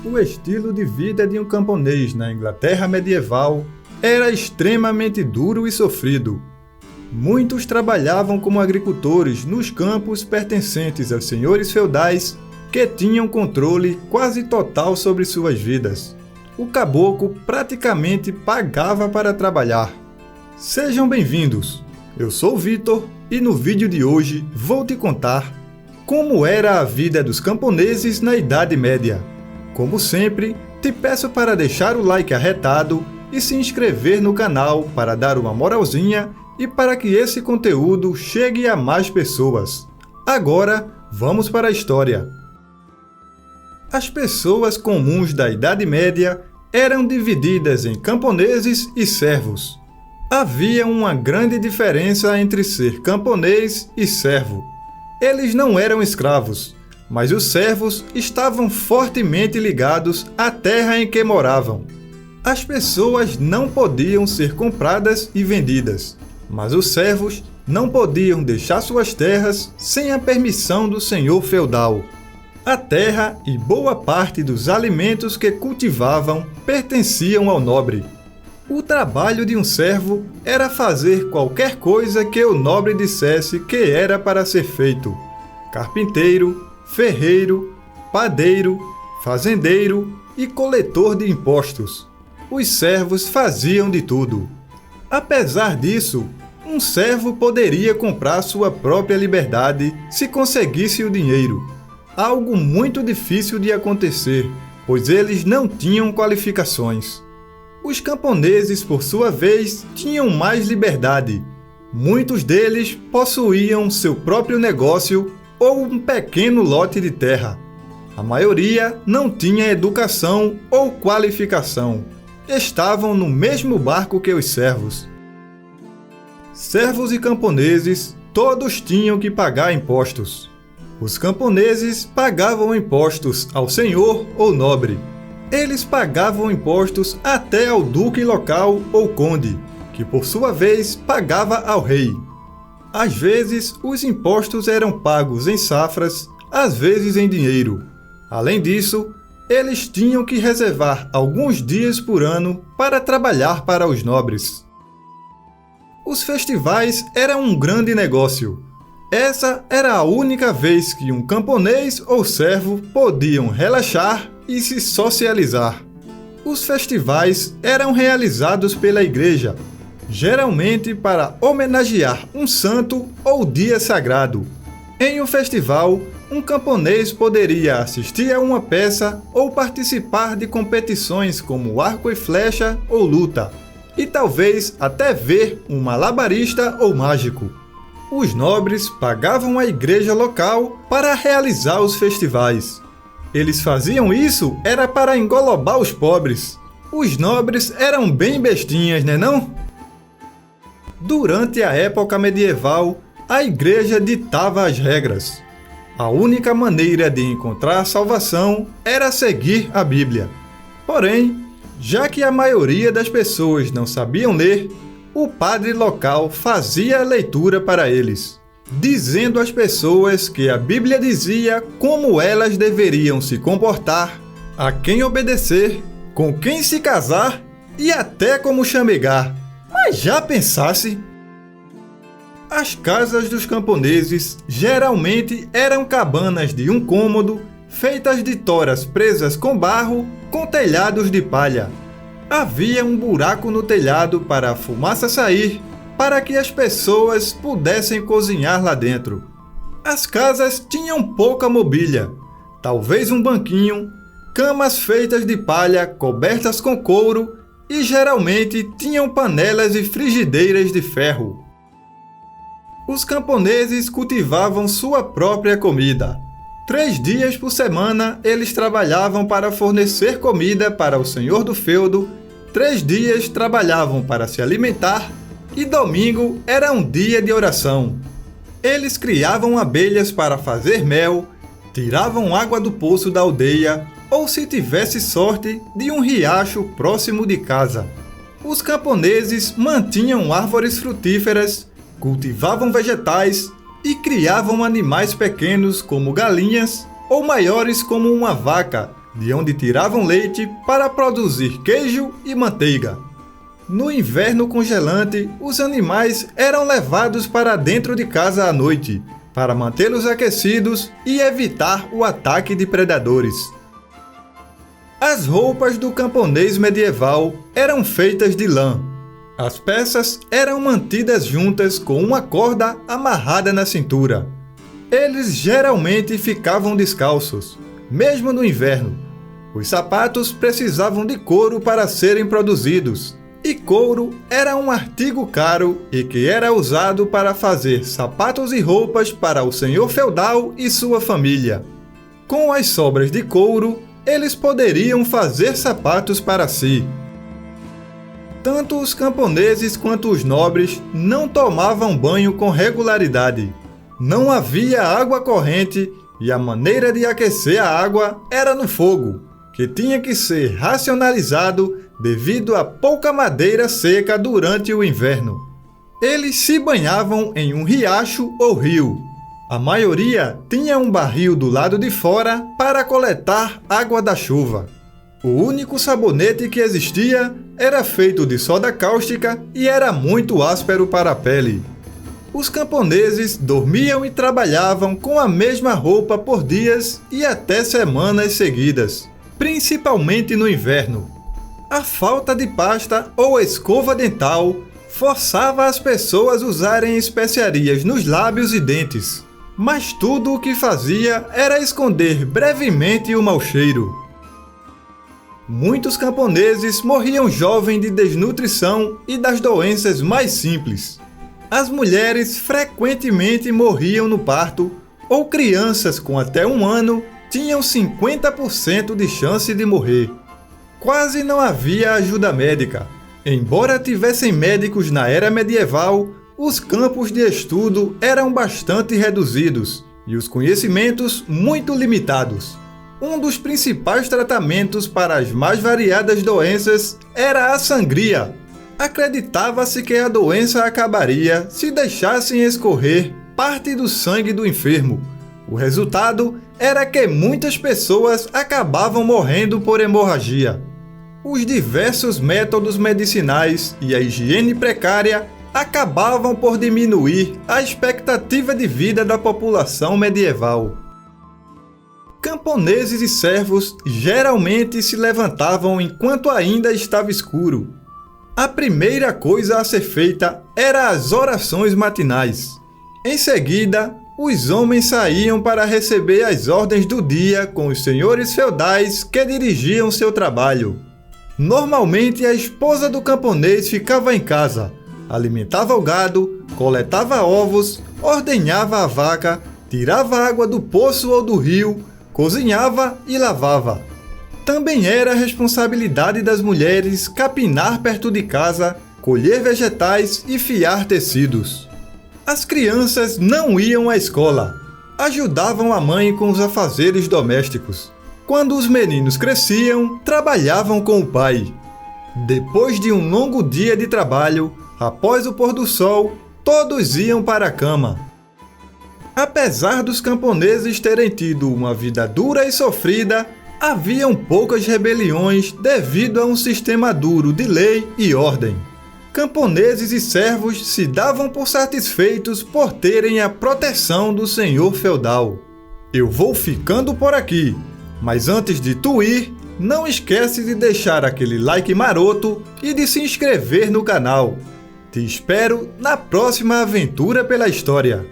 O estilo de vida de um camponês na Inglaterra medieval era extremamente duro e sofrido. Muitos trabalhavam como agricultores nos campos pertencentes aos senhores feudais que tinham controle quase total sobre suas vidas. O caboclo praticamente pagava para trabalhar. Sejam bem-vindos! Eu sou o Vitor e no vídeo de hoje vou te contar como era a vida dos camponeses na Idade Média. Como sempre, te peço para deixar o like arretado e se inscrever no canal para dar uma moralzinha e para que esse conteúdo chegue a mais pessoas. Agora, vamos para a história. As pessoas comuns da Idade Média eram divididas em camponeses e servos. Havia uma grande diferença entre ser camponês e servo. Eles não eram escravos, mas os servos estavam fortemente ligados à terra em que moravam. As pessoas não podiam ser compradas e vendidas, mas os servos não podiam deixar suas terras sem a permissão do senhor feudal. A terra e boa parte dos alimentos que cultivavam pertenciam ao nobre. O trabalho de um servo era fazer qualquer coisa que o nobre dissesse que era para ser feito. Carpinteiro, ferreiro, padeiro, fazendeiro e coletor de impostos. Os servos faziam de tudo. Apesar disso, um servo poderia comprar sua própria liberdade se conseguisse o dinheiro. Algo muito difícil de acontecer, pois eles não tinham qualificações. Os camponeses, por sua vez, tinham mais liberdade. Muitos deles possuíam seu próprio negócio ou um pequeno lote de terra. A maioria não tinha educação ou qualificação. Estavam no mesmo barco que os servos. Servos e camponeses, todos tinham que pagar impostos. Os camponeses pagavam impostos ao senhor ou nobre. Eles pagavam impostos até ao duque local ou conde, que por sua vez pagava ao rei. Às vezes, os impostos eram pagos em safras, às vezes em dinheiro. Além disso, eles tinham que reservar alguns dias por ano para trabalhar para os nobres. Os festivais eram um grande negócio. Essa era a única vez que um camponês ou servo podiam relaxar e se socializar. Os festivais eram realizados pela igreja, geralmente para homenagear um santo ou dia sagrado. Em um festival, um camponês poderia assistir a uma peça ou participar de competições como arco e flecha ou luta, e talvez até ver um malabarista ou mágico. Os nobres pagavam a igreja local para realizar os festivais. Eles faziam isso era para engolobar os pobres. Os nobres eram bem bestinhas, né não? Durante a época medieval, a igreja ditava as regras. A única maneira de encontrar salvação era seguir a Bíblia. Porém, já que a maioria das pessoas não sabiam ler, o padre local fazia a leitura para eles, dizendo às pessoas que a Bíblia dizia como elas deveriam se comportar, a quem obedecer, com quem se casar e até como chamegar. Mas já pensasse? As casas dos camponeses geralmente eram cabanas de um cômodo, feitas de toras presas com barro, com telhados de palha. Havia um buraco no telhado para a fumaça sair, para que as pessoas pudessem cozinhar lá dentro. As casas tinham pouca mobília, talvez um banquinho, camas feitas de palha cobertas com couro e geralmente tinham panelas e frigideiras de ferro. Os camponeses cultivavam sua própria comida. 3 dias por semana eles trabalhavam para fornecer comida para o senhor do feudo, 3 dias trabalhavam para se alimentar e domingo era um dia de oração. Eles criavam abelhas para fazer mel, tiravam água do poço da aldeia ou, se tivesse sorte, de um riacho próximo de casa. Os camponeses mantinham árvores frutíferas, cultivavam vegetais e criavam animais pequenos como galinhas ou maiores como uma vaca, de onde tiravam leite para produzir queijo e manteiga. No inverno congelante, os animais eram levados para dentro de casa à noite, para mantê-los aquecidos e evitar o ataque de predadores. As roupas do camponês medieval eram feitas de lã. As peças eram mantidas juntas com uma corda amarrada na cintura. Eles geralmente ficavam descalços, mesmo no inverno. Os sapatos precisavam de couro para serem produzidos, e couro era um artigo caro e que era usado para fazer sapatos e roupas para o senhor feudal e sua família. Com as sobras de couro, eles poderiam fazer sapatos para si. Tanto os camponeses quanto os nobres não tomavam banho com regularidade. Não havia água corrente e a maneira de aquecer a água era no fogo, que tinha que ser racionalizado devido a pouca madeira seca durante o inverno. Eles se banhavam em um riacho ou rio. A maioria tinha um barril do lado de fora para coletar água da chuva. O único sabonete que existia era feito de soda cáustica e era muito áspero para a pele. Os camponeses dormiam e trabalhavam com a mesma roupa por dias e até semanas seguidas, principalmente no inverno. A falta de pasta ou escova dental forçava as pessoas a usarem especiarias nos lábios e dentes, mas tudo o que fazia era esconder brevemente o mau cheiro. Muitos camponeses morriam jovens de desnutrição e das doenças mais simples. As mulheres frequentemente morriam no parto, ou crianças com até 1 ano tinham 50% de chance de morrer. Quase não havia ajuda médica. Embora tivessem médicos na era medieval, os campos de estudo eram bastante reduzidos e os conhecimentos muito limitados. Um dos principais tratamentos para as mais variadas doenças era a sangria. Acreditava-se que a doença acabaria se deixassem escorrer parte do sangue do enfermo. O resultado era que muitas pessoas acabavam morrendo por hemorragia. Os diversos métodos medicinais e a higiene precária acabavam por diminuir a expectativa de vida da população medieval. Camponeses e servos geralmente se levantavam enquanto ainda estava escuro. A primeira coisa a ser feita era as orações matinais. Em seguida, os homens saíam para receber as ordens do dia com os senhores feudais que dirigiam seu trabalho. Normalmente, a esposa do camponês ficava em casa, alimentava o gado, coletava ovos, ordenhava a vaca, tirava água do poço ou do rio, cozinhava e lavava. Também era responsabilidade das mulheres capinar perto de casa, colher vegetais e fiar tecidos. As crianças não iam à escola, ajudavam a mãe com os afazeres domésticos. Quando os meninos cresciam, trabalhavam com o pai. Depois de um longo dia de trabalho, após o pôr do sol, todos iam para a cama. Apesar dos camponeses terem tido uma vida dura e sofrida, haviam poucas rebeliões devido a um sistema duro de lei e ordem. Camponeses e servos se davam por satisfeitos por terem a proteção do senhor feudal. Eu vou ficando por aqui, mas antes de tu ir, não esquece de deixar aquele like maroto e de se inscrever no canal. Te espero na próxima aventura pela história.